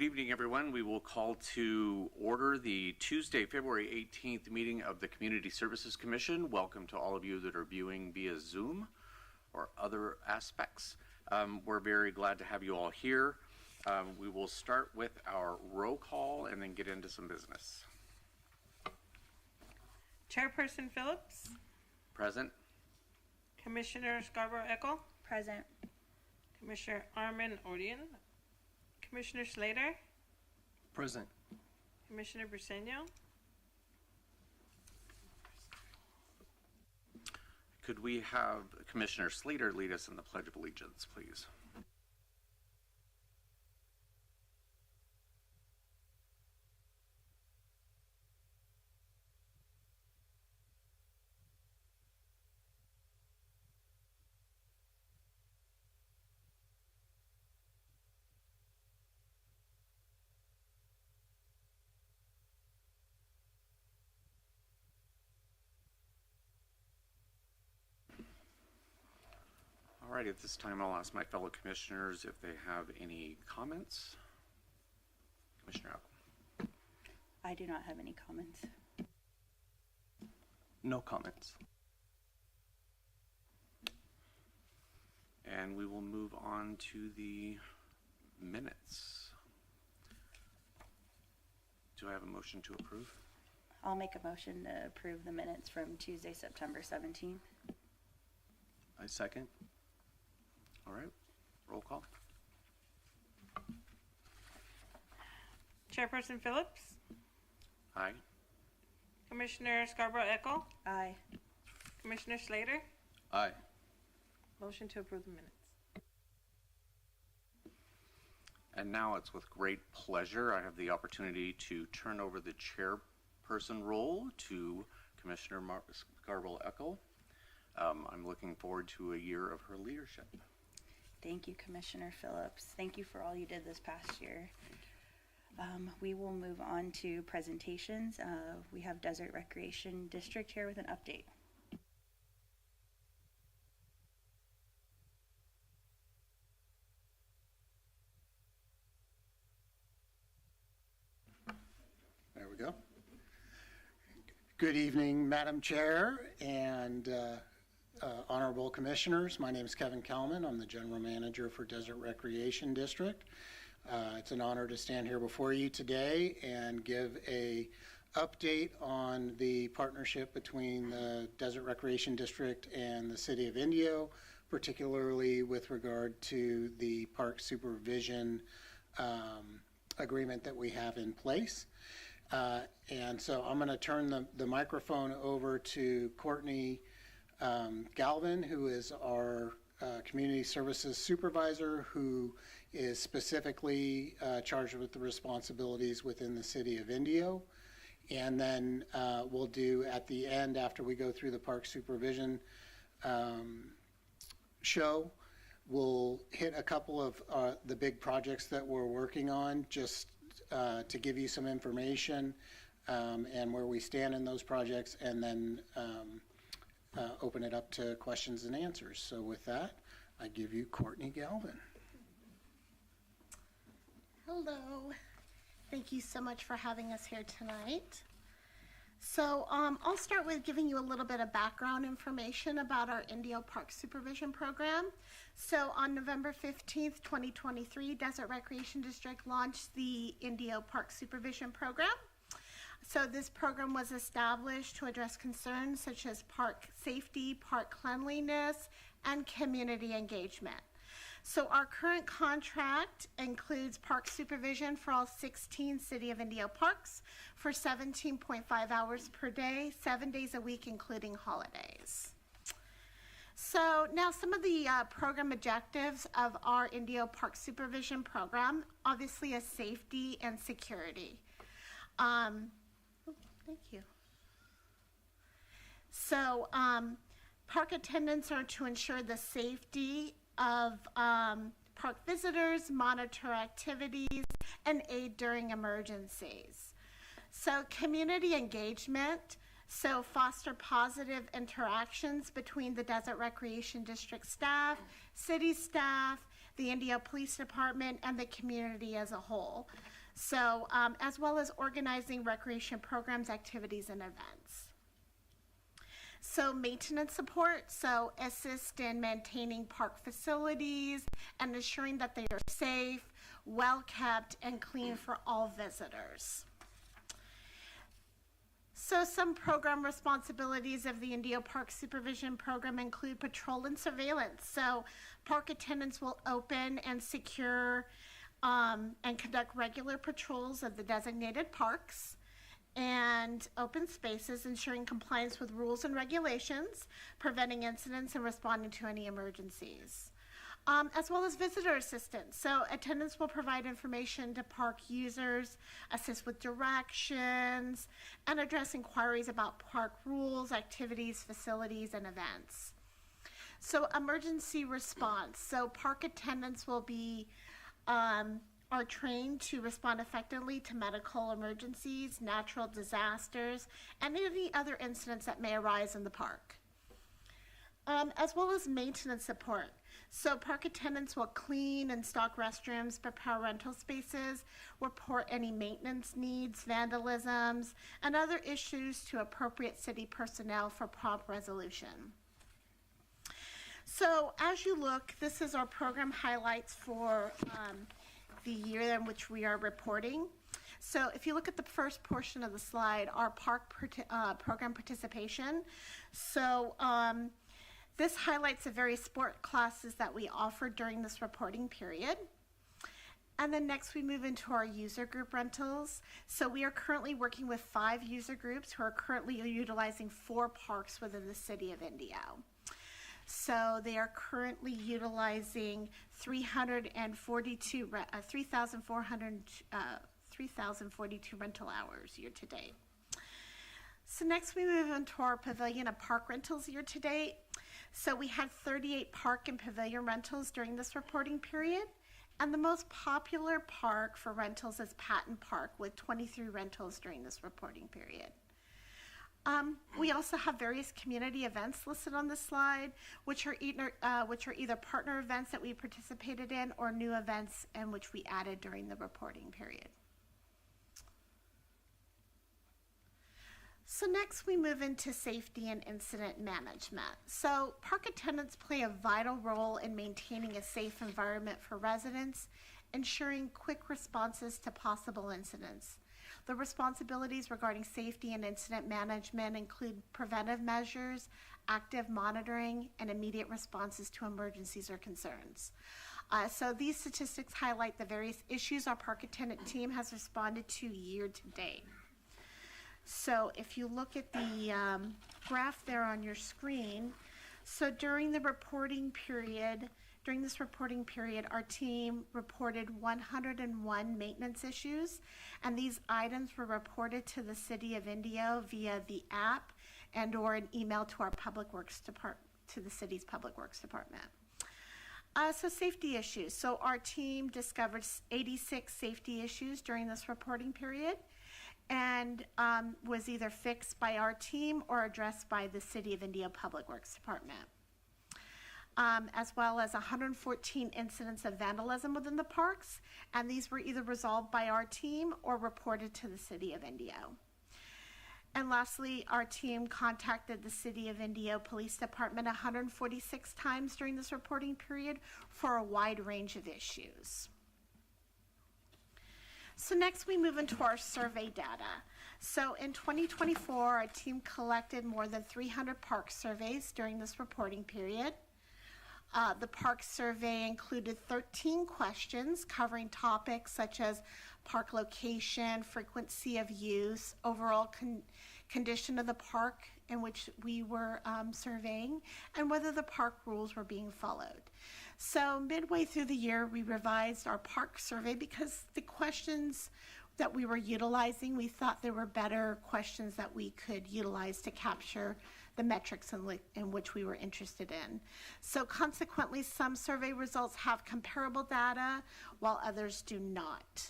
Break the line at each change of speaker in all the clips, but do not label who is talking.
Good evening, everyone. We will call to order the Tuesday, February 18th meeting of the Community Services Commission. Welcome to all of you that are viewing via Zoom or other aspects. We're very glad to have you all here. We will start with our roll call and then get into some business.
Chairperson Phillips.
Present.
Commissioner Scarborough-Eckel.
Present.
Commissioner Armin Odian. Commissioner Slater.
Present.
Commissioner Briceño.
Could we have Commissioner Slater lead us in the Pledge of Allegiance, please? All right, at this time, I'll ask my fellow commissioners if they have any comments. Commissioner Apple.
I do not have any comments.
No comments.
And we will move on to the minutes. Do I have a motion to approve?
I'll make a motion to approve the minutes from Tuesday, September 17th.
I second.
All right, roll call.
Chairperson Phillips.
Aye.
Commissioner Scarborough-Eckel.
Aye.
Commissioner Slater.
Aye.
Motion to approve the minutes.
And now it's with great pleasure I have the opportunity to turn over the chairperson role to Commissioner Scarborough-Eckel. I'm looking forward to a year of her leadership.
Thank you, Commissioner Phillips. Thank you for all you did this past year. We will move on to presentations. We have Desert Recreation District here with an update.
There we go. Good evening, Madam Chair and honorable commissioners. My name is Kevin Kelman. I'm the general manager for Desert Recreation District. It's an honor to stand here before you today and give a update on the partnership between the Desert Recreation District and the City of Indio, particularly with regard to the park supervision agreement that we have in place. And so I'm going to turn the microphone over to Courtney Galvin, who is our community services supervisor, who is specifically charged with the responsibilities within the City of Indio. And then we'll do at the end, after we go through the park supervision show, we'll hit a couple of the big projects that we're working on, just to give you some information and where we stand in those projects, and then open it up to questions and answers. So with that, I give you Courtney Galvin.
Hello. Thank you so much for having us here tonight. So I'll start with giving you a little bit of background information about our Indio Park Supervision Program. So on November 15th, 2023, Desert Recreation District launched the Indio Park Supervision Program. So this program was established to address concerns such as park safety, park cleanliness, and community engagement. So our current contract includes park supervision for all 16 City of Indio parks for 17.5 hours per day, 7 days a week, including holidays. So now some of the program objectives of our Indio Park Supervision Program, obviously is safety and security. Thank you. So park attendants are to ensure the safety of park visitors, monitor activities, and aid during emergencies. So community engagement, so foster positive interactions between the Desert Recreation District staff, city staff, the Indio Police Department, and the community as a whole. So, as well as organizing recreation programs, activities, and events. So maintenance support, so assist in maintaining park facilities and ensuring that they are safe, well-kept, and clean for all visitors. So some program responsibilities of the Indio Park Supervision Program include patrol and surveillance. So park attendants will open and secure and conduct regular patrols of the designated parks and open spaces, ensuring compliance with rules and regulations, preventing incidents, and responding to any emergencies. As well as visitor assistance. So attendants will provide information to park users, assist with directions, and address inquiries about park rules, activities, facilities, and events. So emergency response. So park attendants will be are trained to respond effectively to medical emergencies, natural disasters, and any other incidents that may arise in the park. As well as maintenance support. So park attendants will clean and stock restrooms, prepare rental spaces, report any maintenance needs, vandalisms, and other issues to appropriate city personnel for prompt resolution. So as you look, this is our program highlights for the year in which we are reporting. So if you look at the first portion of the slide, our park program participation. So this highlights the various sport classes that we offer during this reporting period. And then next we move into our user group rentals. So we are currently working with 5 user groups who are currently utilizing 4 parks within the city of Indio. So they are currently utilizing 342 rental hours year to date. So next we move into our pavilion and park rentals year to date. So we had 38 park and pavilion rentals during this reporting period. And the most popular park for rentals is Patton Park with 23 rentals during this reporting period. We also have various community events listed on this slide, which are either partner events that we participated in or new events in which we added during the reporting period. So next we move into safety and incident management. So park attendants play a vital role in maintaining a safe environment for residents, ensuring quick responses to possible incidents. The responsibilities regarding safety and incident management include preventive measures, active monitoring, and immediate responses to emergencies or concerns. So these statistics highlight the various issues our park attendant team has responded to year to date. So if you look at the graph there on your screen, so during this reporting period, our team reported 101 maintenance issues, and these items were reported to the City of Indio via the app and or an email to our Public Works Department, to the city's Public Works Department. So safety issues. So our team discovered 86 safety issues during this reporting period, and was either fixed by our team or addressed by the City of Indio Public Works Department. As well as 114 incidents of vandalism within the parks, and these were either resolved by our team or reported to the City of Indio. And lastly, our team contacted the City of Indio Police Department 146 times during this reporting period for a wide range of issues. So next we move into our survey data. So in 2024, our team collected more than 300 park surveys during this reporting period. The park survey included 13 questions covering topics such as park location, frequency of use, overall condition of the park in which we were surveying, and whether the park rules were being followed. So midway through the year, we revised our park survey because the questions that we were utilizing, we thought there were better questions that we could utilize to capture the metrics in which we were interested in. So consequently, some survey results have comparable data while others do not.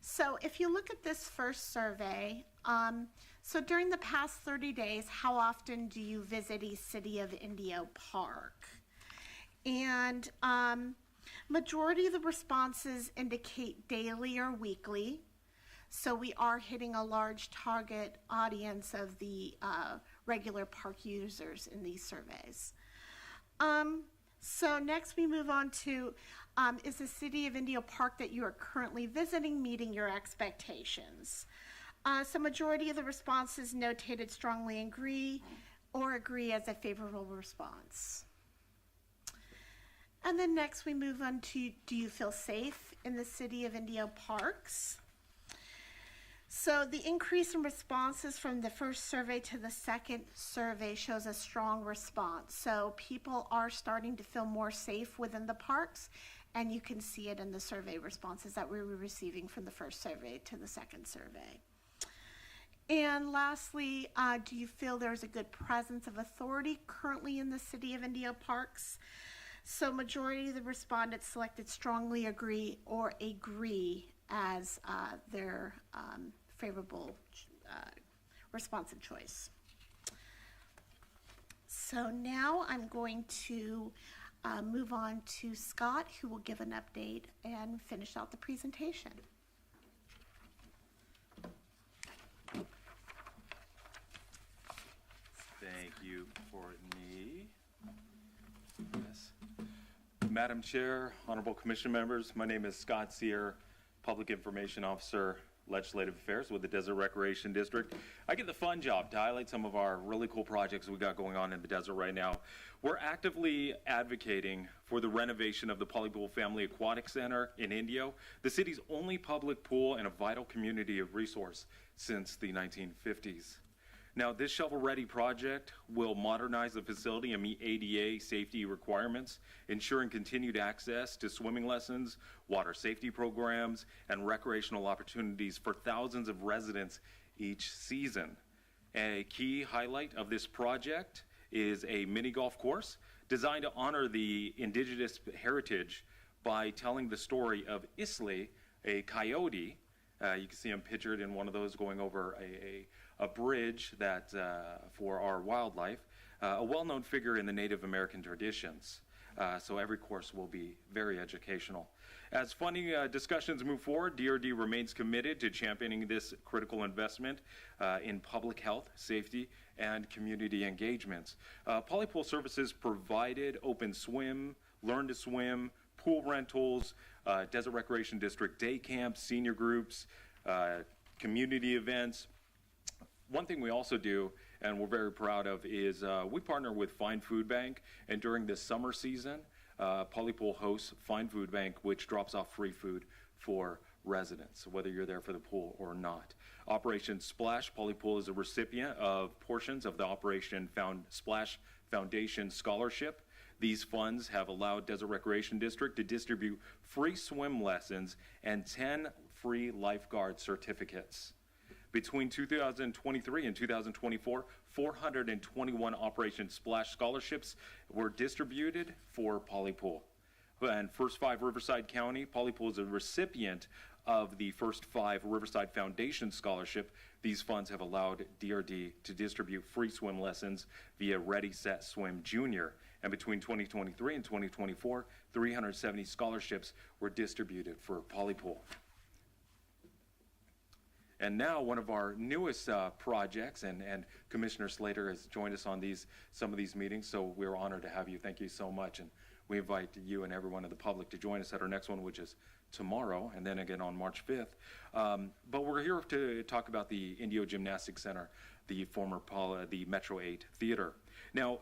So if you look at this first survey, so during the past 30 days, how often do you visit a City of Indio park? And Majority of the responses indicate daily or weekly, so we are hitting a large target audience of the regular park users in these surveys. So next we move on to, is the City of Indio Park that you are currently visiting meeting your expectations? So majority of the responses notated strongly agree or agree as a favorable response. And then next we move on to, do you feel safe in the City of Indio Parks? So the increase in responses from the first survey to the second survey shows a strong response. So people are starting to feel more safe within the parks, and you can see it in the survey responses that we were receiving from the first survey to the second survey. And lastly, do you feel there's a good presence of authority currently in the City of Indio Parks? So majority of the respondents selected strongly agree or agree as their favorable response and choice. So now I'm going to move on to Scott, who will give an update and finish out the presentation.
Thank you, Courtney. Yes. Madam Chair, Honorable Commission members, my name is Scott Sear, Public Information Officer, Legislative Affairs with the Desert Recreation District. I get the fun job to highlight some of our really cool projects we got going on in the desert right now. We're actively advocating for the renovation of the Polypool Family Aquatic Center in Indio, the city's only public pool and a vital community of resource since the 1950s. Now, this shovel-ready project will modernize the facility and meet ADA safety requirements, ensuring continued access to swimming lessons, water safety programs, and recreational opportunities for thousands of residents each season. A key highlight of this project is a mini golf course designed to honor the indigenous heritage by telling the story of Islay, a coyote. You can see him pictured in one of those going over a bridge that for our wildlife, a well-known figure in the Native American traditions. So every course will be very educational. As funding discussions move forward, DRD remains committed to championing this critical investment in public health, safety, and community engagements. Polypool Services provided open swim, learn to swim, pool rentals, Desert Recreation District day camps, senior groups, community events. One thing we also do, and we're very proud of, is we partner with Find Food Bank, and during the summer season, Polypool hosts Find Food Bank, which drops off free food for residents, whether you're there for the pool or not. Operation Splash, Polypool is a recipient of portions of the Operation Splash Foundation Scholarship. These funds have allowed Desert Recreation District to distribute free swim lessons and 10 free lifeguard certificates. Between 2023 and 2024, 421 Operation Splash scholarships were distributed for Polypool. And First 5 Riverside County, Polypool is a recipient of the First 5 Riverside Foundation Scholarship. These funds have allowed DRD to distribute free swim lessons via Ready, Set, Swim Junior. And between 2023 and 2024, 370 scholarships were distributed for Polypool. And now one of our newest projects, and Commissioner Slater has joined us on some of these meetings, so we're honored to have you. Thank you so much. And we invite you and everyone in the public to join us at our next one, which is tomorrow, and then again on March 5th. But we're here to talk about the Indio Gymnastics Center, the former the Metro 8 Theater. Now,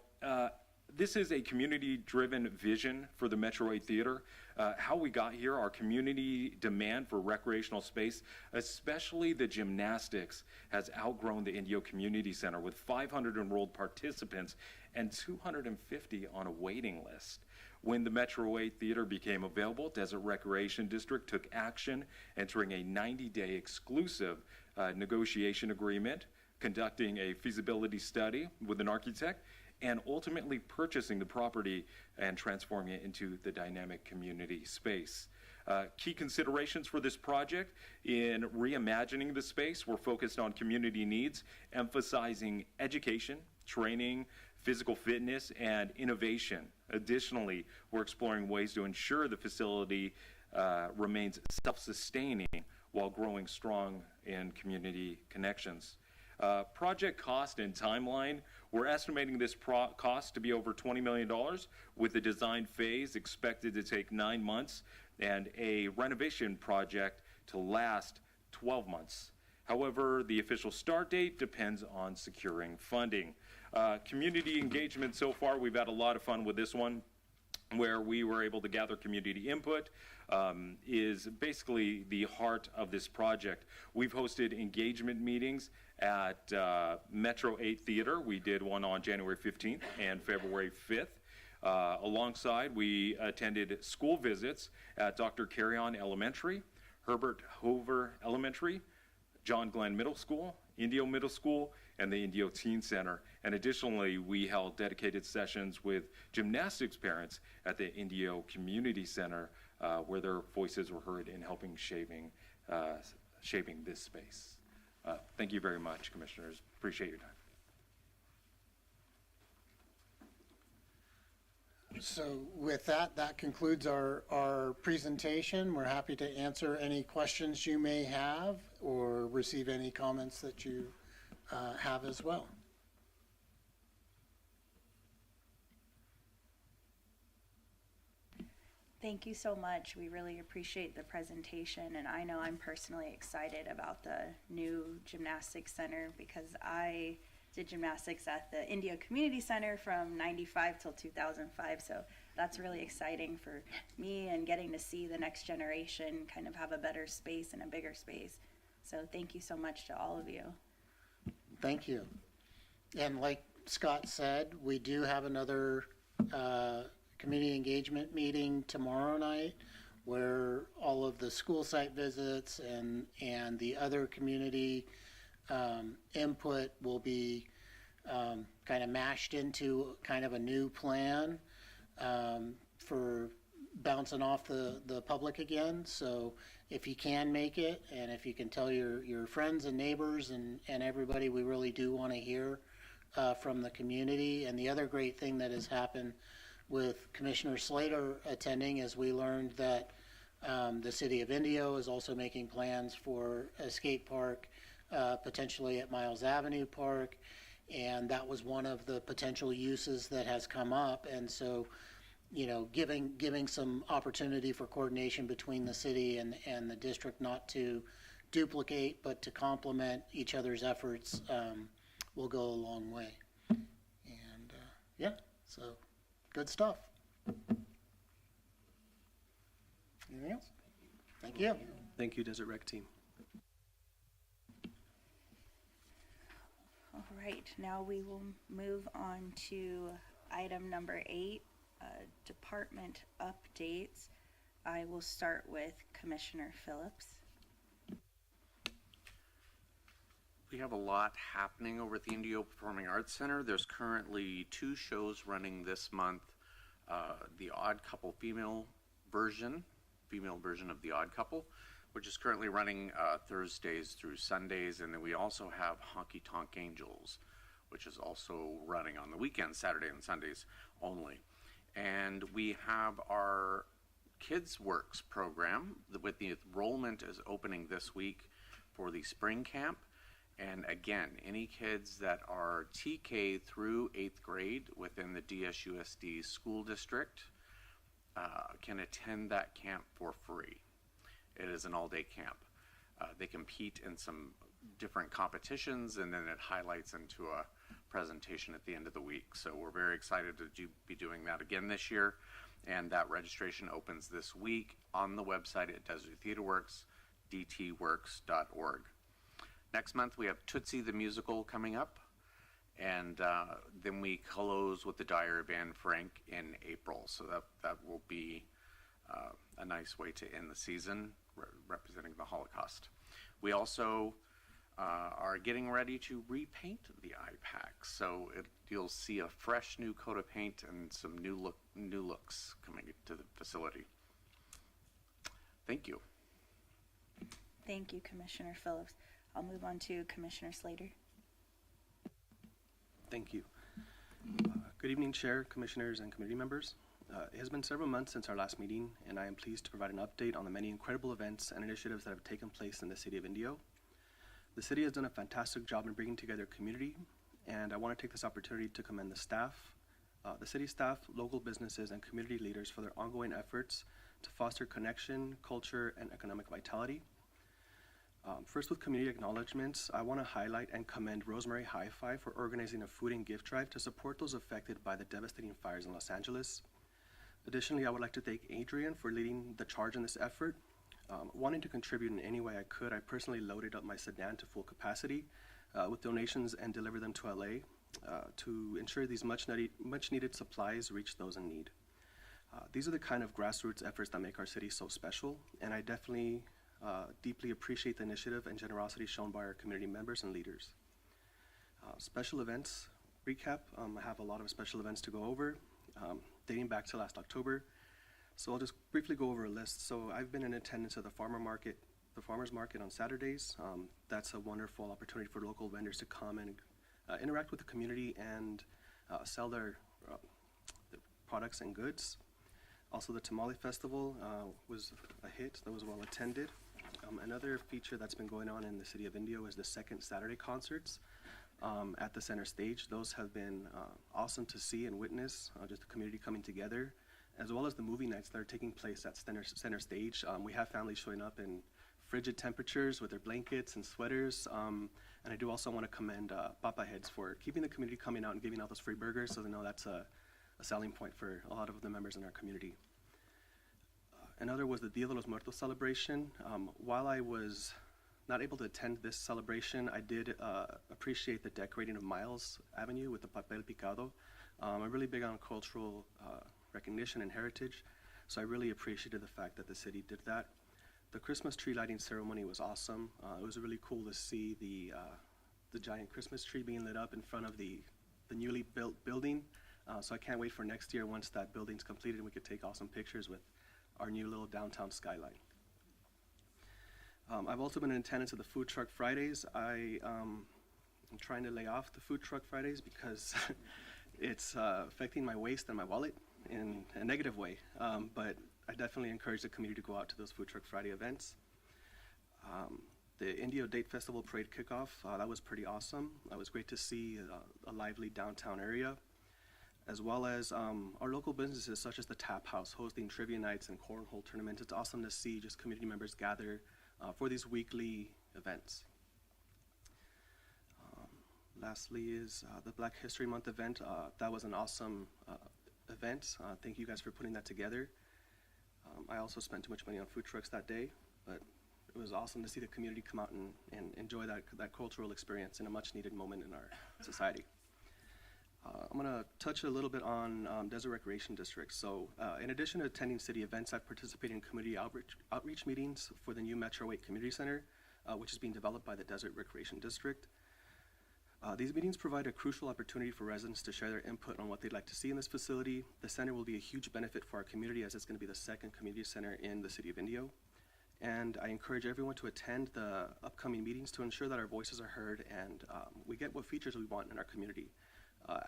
this is a community-driven vision for the Metro 8 Theater. How we got here, our community demand for recreational space, especially the gymnastics, has outgrown the Indio Community Center with 500 enrolled participants and 250 on a waiting list. When the Metro 8 Theater became available, Desert Recreation District took action, entering a 90-day exclusive negotiation agreement, conducting a feasibility study with an architect, and ultimately purchasing the property and transforming it into the dynamic community space. Key considerations for this project in reimagining the space were focused on community needs, emphasizing education, training, physical fitness, and innovation. Additionally, we're exploring ways to ensure the facility remains self-sustaining while growing strong in community connections. Project cost and timeline, we're estimating this cost to be over $20 million, with the design phase expected to take 9 months and a renovation project to last 12 months. However, the official start date depends on securing funding. Community engagement so far, we've had a lot of fun with this one, where we were able to gather community input, is basically the heart of this project. We've hosted engagement meetings at Metro 8 Theater. We did one on January 15th and February 5th. Alongside, we attended school visits at Dr. Carrion Elementary, Herbert Hoover Elementary, John Glenn Middle School, Indio Middle School, and the Indio Teen Center. And additionally, we held dedicated sessions with gymnastics parents at the Indio Community Center, where their voices were heard in helping shaping this space. Thank you very much, Commissioners. Appreciate your time.
So with that, that concludes our presentation. We're happy to answer any questions you may have or receive any comments that you have as well.
Thank you so much. We really appreciate the presentation, and I know I'm personally excited about the new gymnastics center because I did gymnastics at the Indio Community Center from 95 till 2005, so that's really exciting for me and getting to see the next generation kind of have a better space and a bigger space. So thank you so much to all of you.
Thank you. And like Scott said, we do have another community engagement meeting tomorrow night where all of the school site visits and the other community input will be kind of mashed into kind of a new plan for bouncing off the public again. So if you can make it, and if you can tell your friends and neighbors and everybody, we really do want to hear from the community. And the other great thing that has happened with Commissioner Slater attending is we learned that the city of Indio is also making plans for a skate park, potentially at Miles Avenue Park, and that was one of the potential uses that has come up. And so, you know, giving some opportunity for coordination between the city and the district, not to duplicate but to complement each other's efforts, will go a long way. And yeah, so good stuff. Anything else? Thank you.
Thank you, Desert Rec team.
All right, now we will move on to item number 8, department updates. I will start with Commissioner Phillips.
We have a lot happening over at the Indio Performing Arts Center. There's currently 2 shows running this month. The Odd Couple female version of The Odd Couple, which is currently running Thursdays through Sundays. And then we also have Honky Tonk Angels, which is also running on the weekends, Saturday and Sundays only. And we have our Kids Works program, with the enrollment is opening this week for the spring camp. And again, any kids that are TK through 8th grade within the DSUSD school district can attend that camp for free. It is an all-day camp. They compete in some different competitions, and then it highlights into a presentation at the end of the week. So we're very excited to be doing that again this year, and that registration opens this week on the website at Desert Theater Works, dtworks.org. Next month we have Tootsie the Musical coming up, and then we close with the Diary of Anne Frank in April. So that will be a nice way to end the season, representing the Holocaust. We also are getting ready to repaint the IPAC, so you'll see a fresh new coat of paint and some new looks coming to the facility. Thank you.
Thank you, Commissioner Phillips. I'll move on to Commissioner Slater.
Thank you. Good evening, Chair, Commissioners, and community members. It has been several months since our last meeting, and I am pleased to provide an update on the many incredible events and initiatives that have taken place in the City of Indio. The city has done a fantastic job in bringing together community, and I want to take this opportunity to commend the staff, the city staff, local businesses, and community leaders for their ongoing efforts to foster connection, culture, and economic vitality. First, with community acknowledgements, I want to highlight and commend Rosemary Hi-Fi for organizing a food and gift drive to support those affected by the devastating fires in Los Angeles. Additionally, I would like to thank Adrian for leading the charge in this effort. Wanting to contribute in any way I could, I personally loaded up my sedan to full capacity with donations and delivered them to LA to ensure these much needed supplies reach those in need. These are the kind of grassroots efforts that make our city so special, and I definitely deeply appreciate the initiative and generosity shown by our community members and leaders. Special events recap. I have a lot of special events to go over, dating back to last October. So I'll just briefly go over a list. So I've been in attendance at the farmer's market on Saturdays. That's a wonderful opportunity for local vendors to come and interact with the community and sell their products and goods. Also, the Tamale Festival was a hit. That was well attended. Another feature that's been going on in the city of Indio is the second Saturday concerts at the center stage. Those have been awesome to see and witness, just the community coming together, as well as the movie nights that are taking place at center stage. We have families showing up in frigid temperatures with their blankets and sweaters. And I do also want to commend Papa Heads for keeping the community coming out and giving out those free burgers, so they know that's a selling point for a lot of the members in our community. Another was the Dia de los Muertos celebration. While I was not able to attend this celebration, I did appreciate the decorating of Miles Avenue with the papel picado. I'm really big on cultural recognition and heritage, so I really appreciated the fact that the city did that. The Christmas tree lighting ceremony was awesome. It was really cool to see the giant Christmas tree being lit up in front of the newly built building. So I can't wait for next year once that building's completed and we could take awesome pictures with our new little downtown skyline. I've also been in attendance at the Food Truck Fridays. I'm trying to lay off the Food Truck Fridays because it's affecting my waist and my wallet in a negative way. But I definitely encourage the community to go out to those Food Truck Friday events. The Indio Date Festival Parade kickoff, that was pretty awesome. It was great to see a lively downtown area, as well as our local businesses such as the Tap House hosting trivia nights and cornhole tournaments. It's awesome to see just community members gather for these weekly events. Lastly is the Black History Month event. That was an awesome event. Thank you guys for putting that together. I also spent too much money on food trucks that day, but it was awesome to see the community come out and enjoy that cultural experience in a much needed moment in our society. I'm going to touch a little bit on Desert Recreation District. So in addition to attending city events, I've participated in community outreach meetings for the new Metro 8 Community Center, which is being developed by the Desert Recreation District. These meetings provide a crucial opportunity for residents to share their input on what they'd like to see in this facility. The center will be a huge benefit for our community as it's going to be the second community center in the city of Indio. And I encourage everyone to attend the upcoming meetings to ensure that our voices are heard and we get what features we want in our community.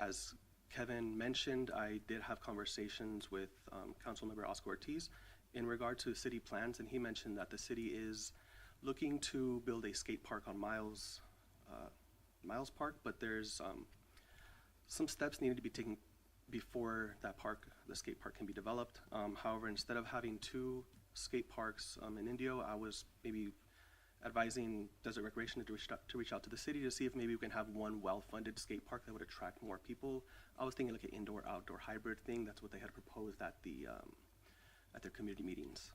As Kevin mentioned, I did have conversations with Councilmember Oscar Ortiz in regard to city plans, and he mentioned that the city is looking to build a skate park on Miles Park, but there's some steps needed to be taken before the skate park can be developed. However, instead of having two skate parks in Indio, I was maybe advising Desert Recreation to reach out to the city to see if maybe we can have one well-funded skate park that would attract more people. I was thinking like an indoor-outdoor hybrid thing. That's what they had proposed at their community meetings.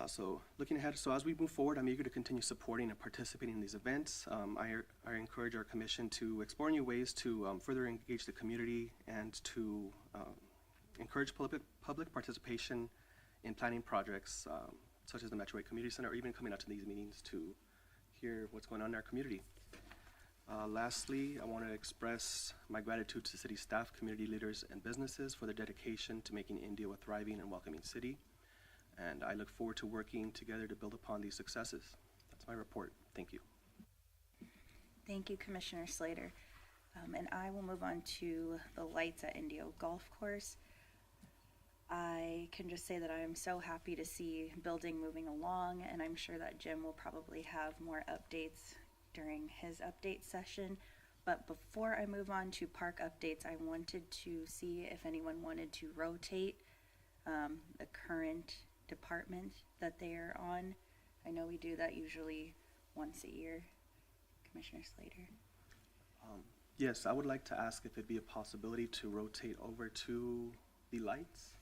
So looking ahead, so as we move forward, I'm eager to continue supporting and participating in these events. I encourage our commission to explore new ways to further engage the community and to encourage public participation in planning projects such as the Metro 8 Community Center, or even coming out to these meetings to hear what's going on in our community. Lastly, I want to express my gratitude to city staff, community leaders, and businesses for their dedication to making Indio a thriving and welcoming city. And I look forward to working together to build upon these successes. That's my report. Thank you.
Thank you, Commissioner Slater. And I will move on to the lights at Indio Golf Course. I can just say that I am so happy to see building moving along, and I'm sure that Jim will probably have more updates during his update session. But before I move on to park updates, I wanted to see if anyone wanted to rotate the current department that they are on. I know we do that usually once a year. Commissioner Slater.
Yes, I would like to ask if it'd be a possibility to rotate over to the lights.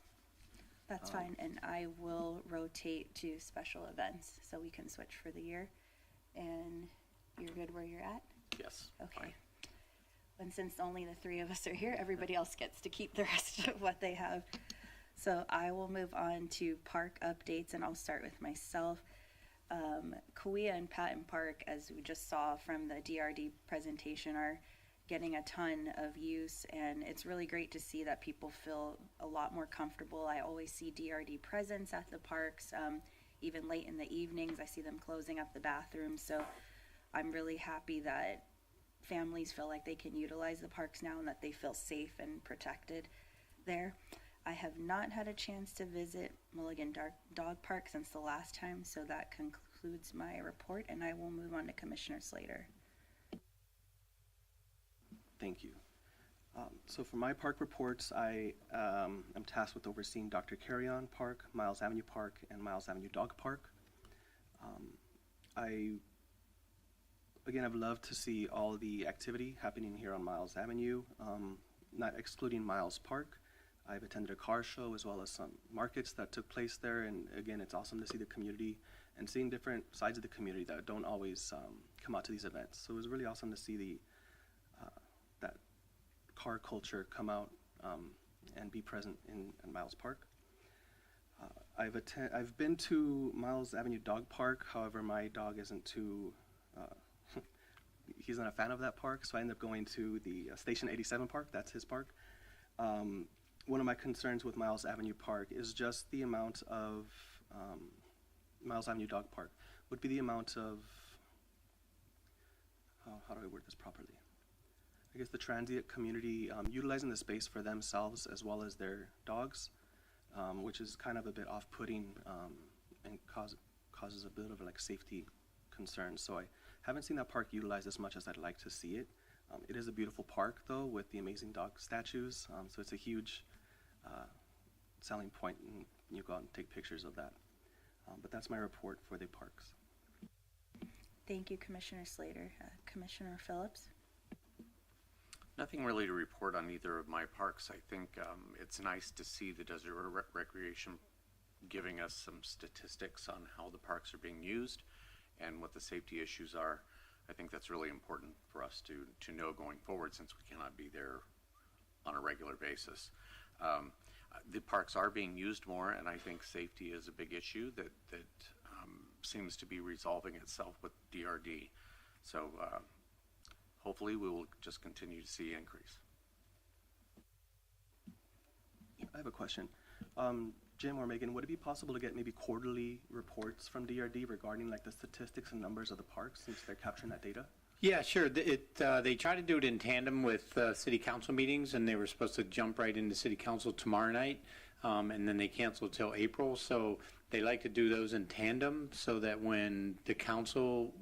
That's fine, and I will rotate to special events so we can switch for the year. And you're good where you're at?
Yes.
Okay.
fine.
And since only the three of us are here, everybody else gets to keep the rest of what they have. So I will move on to park updates, and I'll start with myself. Kauai and Patton Park, as we just saw from the DRD presentation, are getting a ton of use, and it's really great to see that people feel a lot more comfortable. I always see DRD presence at the parks, even late in the evenings. I see them closing up the bathrooms, so I'm really happy that families feel like they can utilize the parks now and that they feel safe and protected there. I have not had a chance to visit Mulligan Dog Park since the last time, so that concludes my report, and I will move on to Commissioner Slater.
Thank you. So for my park reports, I am tasked with overseeing Dr. Carrion Park, Miles Avenue Park, and Miles Avenue Dog Park. I've loved to see all the activity happening here on Miles Avenue, not excluding Miles Park. I've attended a car show as well as some markets that took place there, and again, it's awesome to see the community and seeing different sides of the community that don't always come out to these events. So it was really awesome to see that car culture come out and be present in Miles Park. I've been to Miles Avenue Dog Park. However, my dog isn't too he's not a fan of that park, so I ended up going to the Station 87 Park. That's his park. One of my concerns with Miles Avenue Park is just the amount of Miles Avenue Dog Park would be the amount of how do I word this properly? I guess the transient community utilizing the space for themselves as well as their dogs, which is kind of a bit off-putting and causes a bit of like safety concerns. So I haven't seen that park utilized as much as I'd like to see it. It is a beautiful park though, with the amazing dog statues. So it's a huge selling point, and you go out and take pictures of that. But that's my report for the parks.
Thank you, Commissioner Slater. Commissioner Phillips?
Nothing really to report on either of my parks. I think it's nice to see the Desert Recreation giving us some statistics on how the parks are being used and what the safety issues are. I think that's really important for us to know going forward, since we cannot be there on a regular basis. The parks are being used more, and I think safety is a big issue that seems to be resolving itself with DRD. So hopefully we will just continue to see increase.
I have a question. Jim or Megan, would it be possible to get maybe quarterly reports from DRD regarding like the statistics and numbers of the parks, since they're capturing that data?
Yeah, sure. They try to do it in tandem with city council meetings, and they were supposed to jump right into city council tomorrow night, and then they canceled till April. So they like to do those in tandem so that when the council,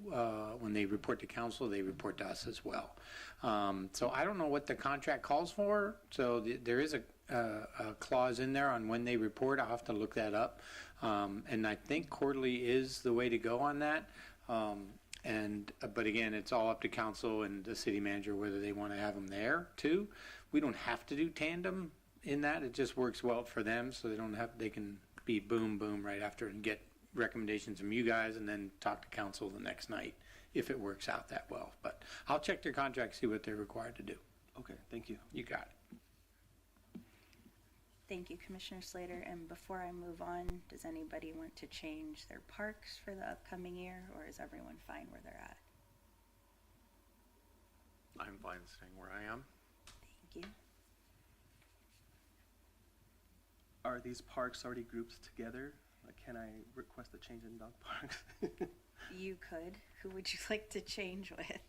when they report to council, they report to us as well. So I don't know what the contract calls for. So there is a clause in there on when they report. I'll have to look that up. And I think quarterly is the way to go on that. But again, it's all up to council and the city manager whether they want to have them there too. We don't have to do tandem in that. It just works well for them, so they can be boom, boom right after and get recommendations from you guys and then talk to council the next night if it works out that well. But I'll check their contract, see what they're required to do.
Okay, thank you.
You got it.
Thank you, Commissioner Slater. And before I move on, does anybody want to change their parks for the upcoming year, or is everyone fine where they're at?
I'm fine staying where I am.
Thank you.
Are these parks already grouped together? Can I request a change in dog parks?
You could. Who would you like to change with?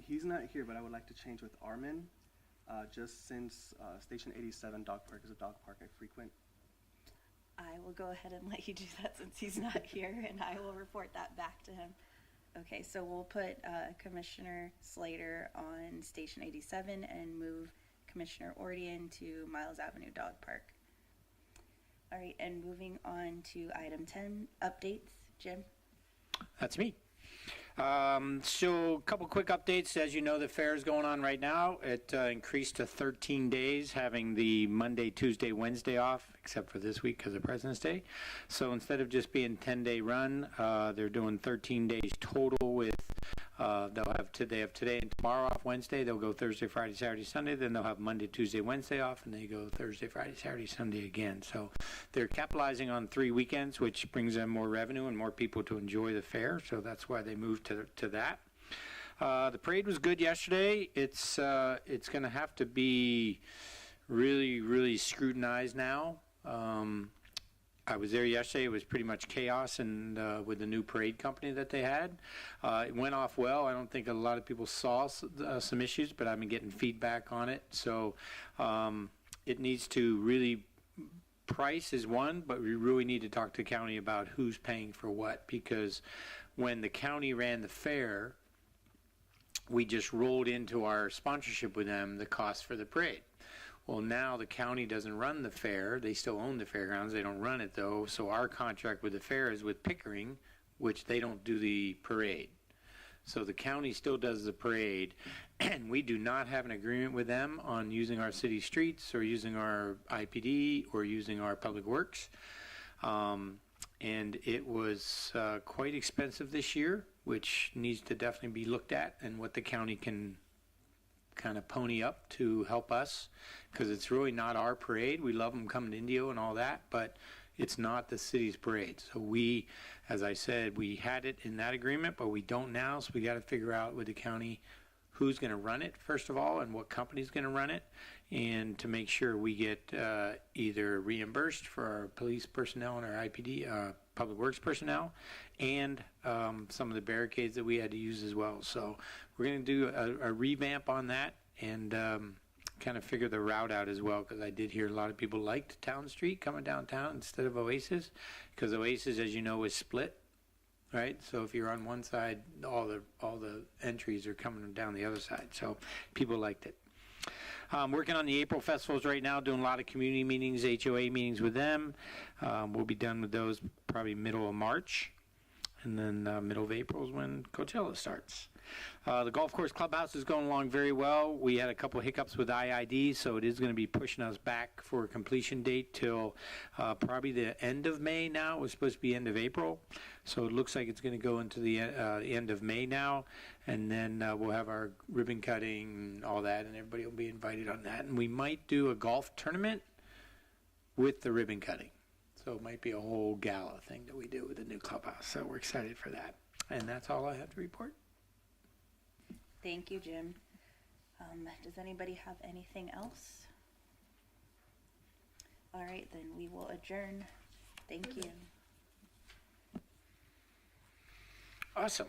He's not here, but I would like to change with Armin. Just since Station 87 dog park is a dog park I frequent.
I will go ahead and let you do that since he's not here, and I will report that back to him. Okay, so we'll put Commissioner Slater on Station 87 and move Commissioner Ordian to Miles Avenue Dog Park. All right, and moving on to item 10, updates. Jim?
That's me. So a couple quick updates. As you know, the fair is going on right now. It increased to 13 days, having the Monday, Tuesday, Wednesday off, except for this week because of President's Day. So instead of just being 10-day run, they're doing 13 days total with they have today and tomorrow off. Wednesday they'll go Thursday, Friday, Saturday, Sunday. Then they'll have Monday, Tuesday, Wednesday off, and they go Thursday, Friday, Saturday, Sunday again. So they're capitalizing on 3 weekends, which brings them more revenue and more people to enjoy the fair. So that's why they moved to that. The parade was good yesterday. It's going to have to be really, really scrutinized now. I was there yesterday. It was pretty much chaos, and with the new parade company that they had, it went off well. I don't think a lot of people saw some issues, but I've been getting feedback on it. So it needs to really, price is one, but we really need to talk to the county about who's paying for what, because when the county ran the fair, we just rolled into our sponsorship with them the cost for the parade. Well, now the county doesn't run the fair. They still own the fairgrounds. They don't run it, though. So our contract with the fair is with Pickering, which they don't do the parade. So the county still does the parade, and we do not have an agreement with them on using our city streets or using our IPD or using our public works. And it was quite expensive this year, which needs to definitely be looked at, and what the county can kind of pony up to help us, because it's really not our parade. We love them coming to Indio and all that, but it's not the city's parade. So we, as I said, we had it in that agreement, but we don't now, so we got to figure out with the county who's going to run it, first of all, and what company's going to run it, and to make sure we get either reimbursed for our police personnel and our IPD, public works personnel, and some of the barricades that we had to use as well. So we're going to do a revamp on that, and kind of figure the route out as well, because I did hear a lot of people liked Town Street coming downtown instead of Oasis, because Oasis, as you know, is split, right? So if you're on one side, all the entries are coming down the other side. So people liked it. Working on the April festivals right now, doing a lot of community meetings, HOA meetings with them. We'll be done with those probably middle of March, and then middle of April is when Coachella starts. The golf course clubhouse is going along very well. We had a couple hiccups with IID, so it is going to be pushing us back for a completion date till probably the end of May now. It was supposed to be end of April, so it looks like it's going to go into the end of May now, and then we'll have our ribbon cutting and all that, and everybody will be invited on that. And we might do a golf tournament with the ribbon cutting, so it might be a whole gala thing that we do with the new clubhouse, so we're excited for that. And that's all I have to report.
Thank you, Jim. Does anybody have anything else? All right, then we will adjourn. Thank you.
Awesome.